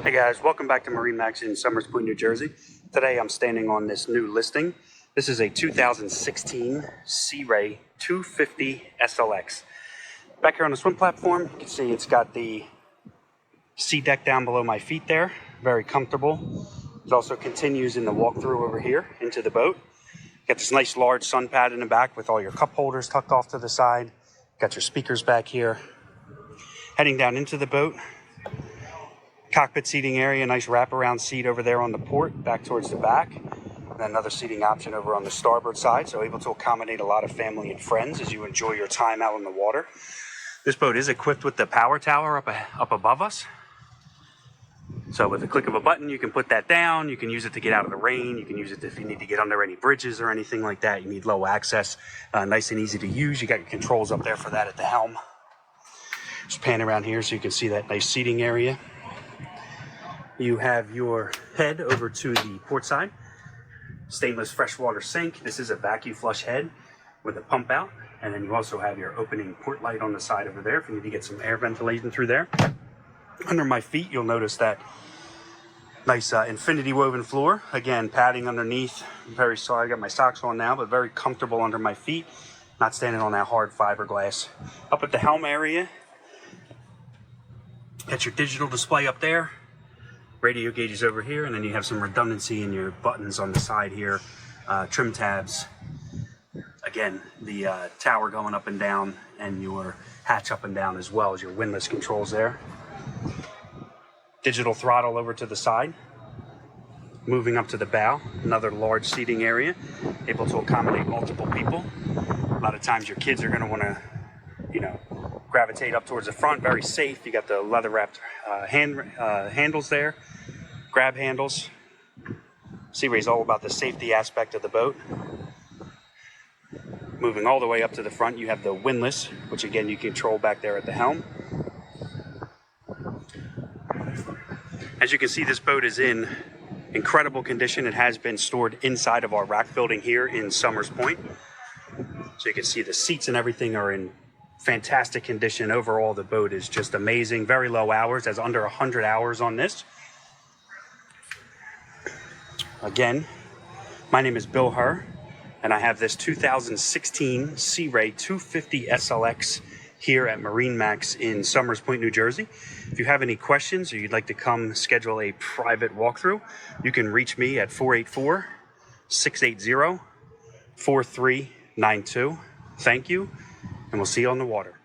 Hey guys, welcome back to MarineMax in Somers Point, New Jersey. Today I'm standing on this new listing. This is a 2016 Sea Ray 250 SLX. Back here on the swim platform, you can see it's got the sea deck down below my feet there. Very comfortable. It also continues in the walkthrough over here into the boat. Got this nice large sun pad in the back with all your cup holders tucked off to the side. Got your speakers back here. Heading down into the boat. Cockpit seating area, nice wraparound seat over there on the port, back towards the back. And another seating option over on the starboard side, so able to accommodate a lot of family and friends as you enjoy your time out on the water. This boat is equipped with the power tower up above us. So with the click of a button, you can put that down. You can use it to get out of the rain. You can use it if you need to get under any bridges or anything like that. You need low access, nice and easy to use. You got your controls up there for that at the helm. Just pan around here so you can see that nice seating area. You have your head over to the port side. Stainless freshwater sink. This is a vacuum flush head with a pump out. And then you also have your opening port light on the side over there if you need to get some air ventilation through there. Under my feet, you'll notice that nice infinity woven floor. Again, padding underneath. Very sorry, I got my socks on now, but very comfortable under my feet. Not standing on that hard fiberglass. Up at the helm area, got your digital display up there. Radio gauges over here, and then you have some redundancy in your buttons on the side here, trim tabs. Again, the tower going up and down, and your hatch up and down, as well as your windlass controls there. Digital throttle over to the side. Moving up to the bow, another large seating area, able to accommodate multiple people. A lot of times your kids are going to want to, gravitate up towards the front. Very safe. You got the leather wrapped handles there, grab handles. Sea Ray's all about the safety aspect of the boat. Moving all the way up to the front, you have the windlass, which again you control back there at the helm. As you can see, this boat is in incredible condition. It has been stored inside of our rack building here in Somers Point. So you can see the seats and everything are in fantastic condition. Overall, the boat is just amazing. Very low hours, has under 100 hours on this. Again, my name is Bill Herr, and I have this 2016 Sea Ray 250 SLX here at MarineMax in Somers Point, New Jersey. If you have any questions or you'd like to come schedule a private walkthrough, you can reach me at 484-680-4392. Thank you, and we'll see you on the water.